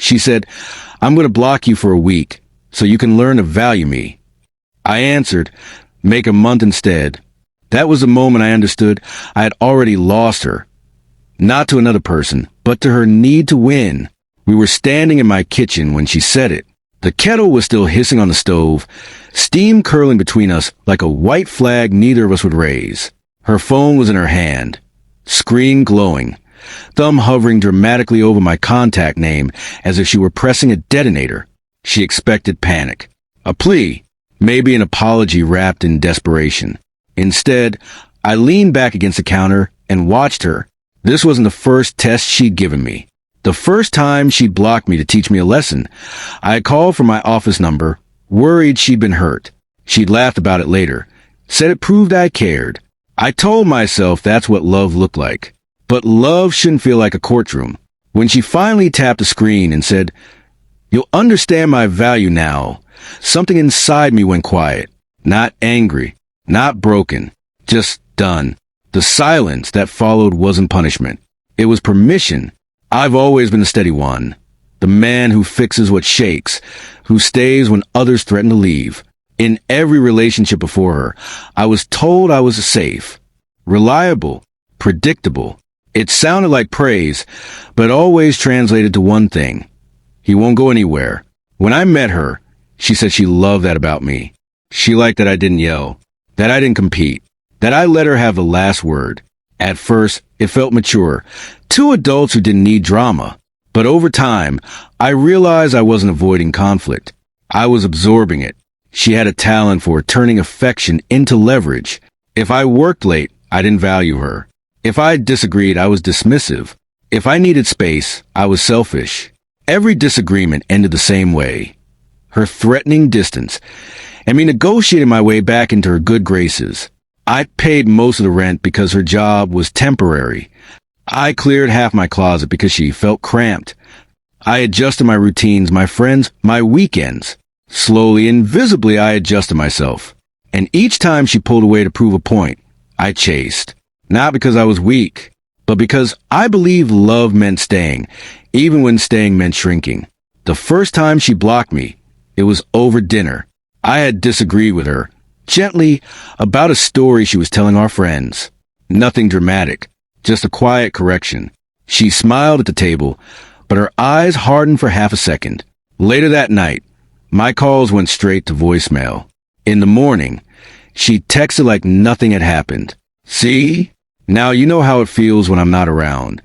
She said, "I'm going to block you for a week so you can learn to value me." I answered, "Make a month instead." That was the moment I understood I had already lost her. Not to another person, but to her need to win. We were standing in my kitchen when she said it. The kettle was still hissing on the stove, steam curling between us like a white flag neither of us would raise. Her phone was in her hand, screen glowing, thumb hovering dramatically over my contact name as if she were pressing a detonator. She expected panic, a plea, maybe an apology wrapped in desperation. Instead, I leaned back against the counter and watched her. This wasn't the first test she'd given me. The first time she'd blocked me to teach me a lesson. I had called for my office number, worried she'd been hurt. She'd laughed about it later, said it proved I cared. I told myself that's what love looked like. But love shouldn't feel like a courtroom. When she finally tapped the screen and said, "You'll understand my value now," something inside me went quiet. Not angry, not broken, just done. The silence that followed wasn't punishment. It was permission. I've always been the steady one. The man who fixes what shakes, who stays when others threaten to leave. In every relationship before her, I was told I was safe, reliable, predictable. It sounded like praise, but always translated to one thing. He won't go anywhere. When I met her, she said she loved that about me. She liked that I didn't yell, that I didn't compete, that I let her have the last word. At first, it felt mature. Two adults who didn't need drama. But over time, I realized I wasn't avoiding conflict. I was absorbing it. She had a talent for turning affection into leverage. If I worked late, I didn't value her. If I disagreed, I was dismissive. If I needed space, I was selfish. Every disagreement ended the same way. Her threatening distance, and me negotiating my way back into her good graces. I paid most of the rent because her job was temporary. I cleared half my closet because she felt cramped. I adjusted my routines, my friends, my weekends. Slowly, invisibly, I adjusted myself. And each time she pulled away to prove a point, I chased. Not because I was weak, but because I believed love meant staying, even when staying meant shrinking. The first time she blocked me, it was over dinner. I had disagreed with her, gently, about a story she was telling our friends. Nothing dramatic, just a quiet correction. She smiled at the table, but her eyes hardened for half a second. Later that night, my calls went straight to voicemail. In the morning, she texted like nothing had happened. "See? Now you know how it feels when I'm not around."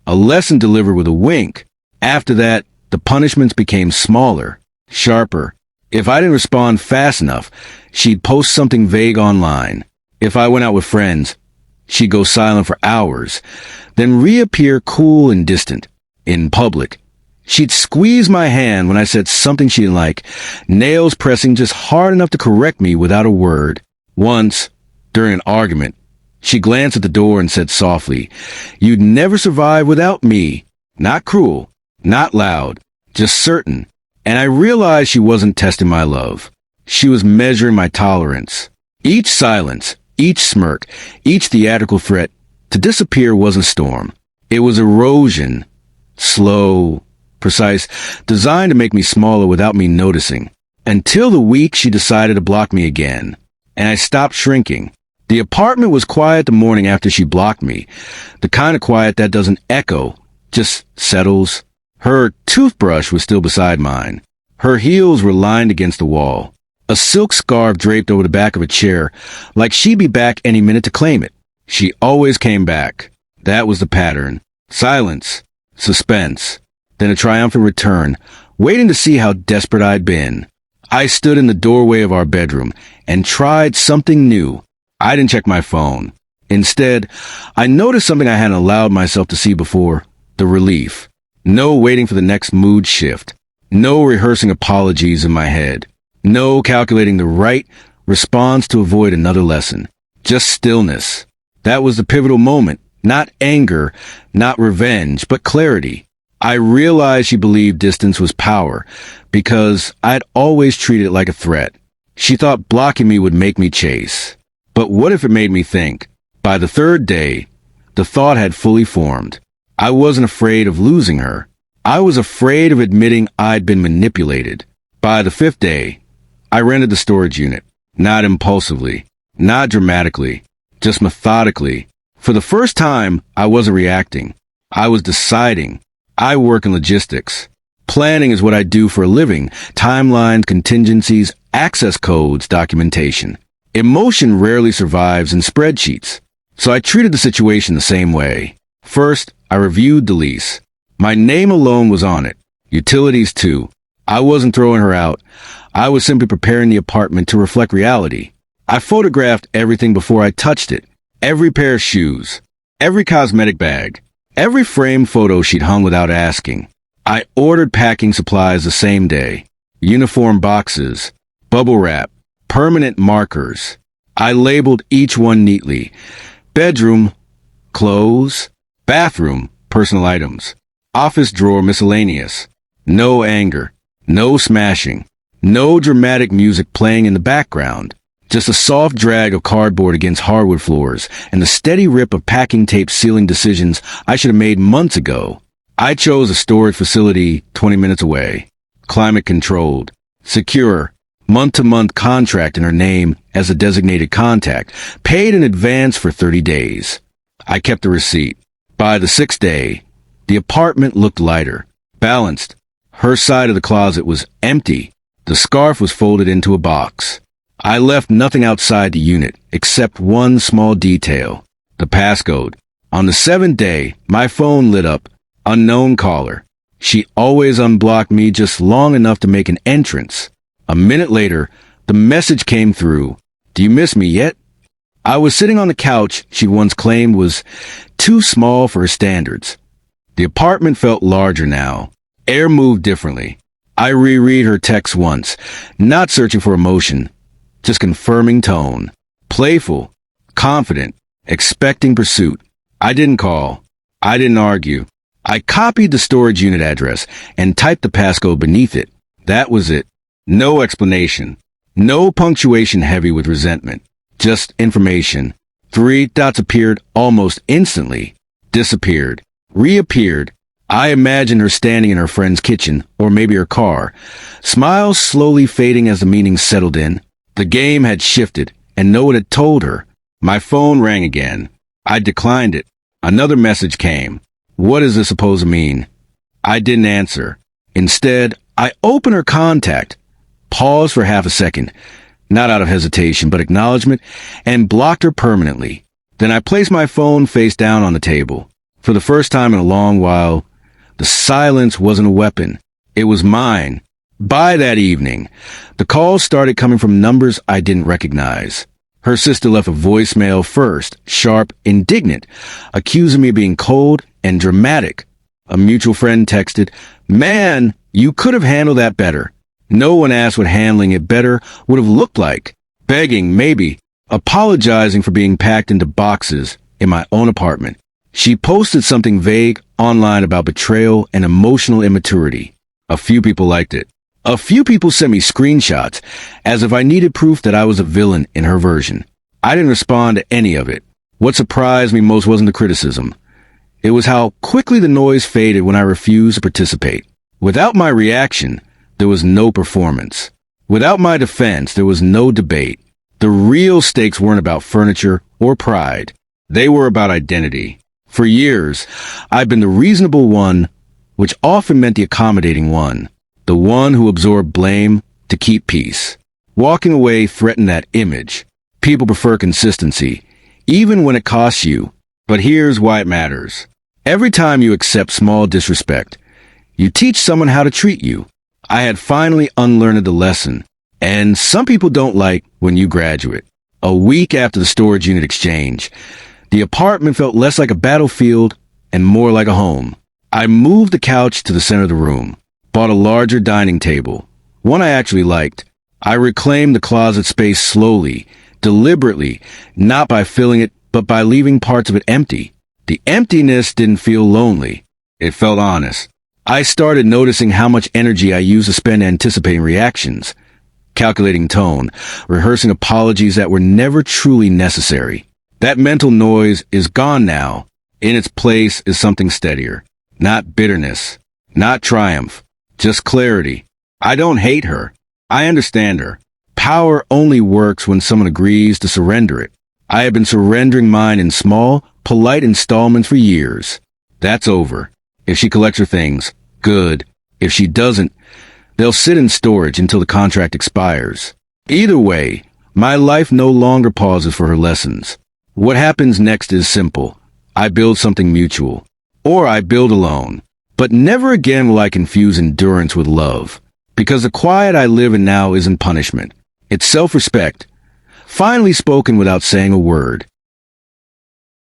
A lesson delivered with a wink. After that, the punishments became smaller, sharper. If I didn't respond fast enough, she'd post something vague online. If I went out with friends, she'd go silent for hours, then reappear cool and distant. In public, she'd squeeze my hand when I said something she didn't like, nails pressing just hard enough to correct me without a word. Once, during an argument, she glanced at the door and said softly, "You'd never survive without me." Not cruel, not loud, just certain. And I realized she wasn't testing my love. She was measuring my tolerance. Each silence, each smirk, each theatrical threat to disappear wasn't a storm. It was erosion. Slow, precise, designed to make me smaller without me noticing. Until the week she decided to block me again. And I stopped shrinking. The apartment was quiet the morning after she blocked me. The kind of quiet that doesn't echo, just settles. Her toothbrush was still beside mine. Her heels were lined against the wall. A silk scarf draped over the back of a chair, like she'd be back any minute to claim it. She always came back. That was the pattern. Silence, suspense, then a triumphant return, waiting to see how desperate I'd been. I stood in the doorway of our bedroom and tried something new. I didn't check my phone. Instead, I noticed something I hadn't allowed myself to see before, the relief. No waiting for the next mood shift. No rehearsing apologies in my head. No calculating the right response to avoid another lesson. Just stillness. That was the pivotal moment. Not anger, not revenge, but clarity. I realized she believed distance was power because I'd always treated it like a threat. She thought blocking me would make me chase. But what if it made me think? By the third day, the thought had fully formed. I wasn't afraid of losing her. I was afraid of admitting I'd been manipulated. By the 5th day, I rented the storage unit. Not impulsively, not dramatically, just methodically. For the first time, I wasn't reacting. I was deciding. I work in logistics. Planning is what I do for a living. Timelines, contingencies, access codes, documentation. Emotion rarely survives in spreadsheets. So I treated the situation the same way. First, I reviewed the lease. My name alone was on it. Utilities too. I wasn't throwing her out. I was simply preparing the apartment to reflect reality. I photographed everything before I touched it. Every pair of shoes. Every cosmetic bag. Every framed photo she'd hung without asking. I ordered packing supplies the same day. Uniform boxes. Bubble wrap. Permanent markers. I labeled each one neatly. Bedroom, clothes. Bathroom, personal items. Office drawer, miscellaneous. No anger. No smashing. No dramatic music playing in the background. Just a soft drag of cardboard against hardwood floors and the steady rip of packing tape sealing decisions I should have made months ago. I chose a storage facility 20 minutes away. Climate controlled. Secure. Month-to-month contract in her name as a designated contact. Paid in advance for 30 days. I kept the receipt. By the 6th day, the apartment looked lighter. Balanced. Her side of the closet was empty. The scarf was folded into a box. I left nothing outside the unit except one small detail. The passcode. On the 7th day, my phone lit up. Unknown caller. She always unblocked me just long enough to make an entrance. A minute later, the message came through. Do you miss me yet? I was sitting on the couch she once claimed was too small for her standards. The apartment felt larger now. Air moved differently. I reread her text once, not searching for emotion, just confirming tone. Playful, confident, expecting pursuit. I didn't call. I didn't argue. I copied the storage unit address and typed the passcode beneath it. That was it. No explanation. No punctuation heavy with resentment. Just information. 3 dots appeared almost instantly. Disappeared. Reappeared. I imagined her standing in her friend's kitchen, or maybe her car. Smiles slowly fading as the meaning settled in. The game had shifted, and no one had told her. My phone rang again. I declined it. Another message came. What is this supposed to mean? I didn't answer. Instead, I opened her contact, paused for half a second, not out of hesitation, but acknowledgement, and blocked her permanently. Then I placed my phone face down on the table. For the first time in a long while, the silence wasn't a weapon. It was mine. By that evening, the calls started coming from numbers I didn't recognize. Her sister left a voicemail first, sharp, indignant, accusing me of being cold and dramatic. A mutual friend texted, "Man, you could have handled that better." No one asked what handling it better would have looked like. Begging, maybe. Apologizing for being packed into boxes in my own apartment. She posted something vague online about betrayal and emotional immaturity. A few people liked it. A few people sent me screenshots, as if I needed proof that I was a villain in her version. I didn't respond to any of it. What surprised me most wasn't the criticism. It was how quickly the noise faded when I refused to participate. Without my reaction, there was no performance. Without my defense, there was no debate. The real stakes weren't about furniture or pride. They were about identity. For years, I've been the reasonable one, which often meant the accommodating one. The one who absorbed blame to keep peace. Walking away threatened that image. People prefer consistency, even when it costs you. But here's why it matters. Every time you accept small disrespect, you teach someone how to treat you. I had finally unlearned the lesson. And some people don't like when you graduate. A week after the storage unit exchange, the apartment felt less like a battlefield and more like a home. I moved the couch to the center of the room, bought a larger dining table, one I actually liked. I reclaimed the closet space slowly, deliberately, not by filling it, but by leaving parts of it empty. The emptiness didn't feel lonely. It felt honest. I started noticing how much energy I used to spend anticipating reactions, calculating tone, rehearsing apologies that were never truly necessary. That mental noise is gone now. In its place is something steadier. Not bitterness, Not triumph. Just clarity. I don't hate her. I understand her. Power only works when someone agrees to surrender it. I have been surrendering mine in small, polite installments for years. That's over. If she collects her things, good. If she doesn't, they'll sit in storage until the contract expires. Either way, my life no longer pauses for her lessons. What happens next is simple. I build something mutual. Or I build alone. But never again will I confuse endurance with love. Because the quiet I live in now isn't punishment. It's self-respect. Finally spoken without saying a word.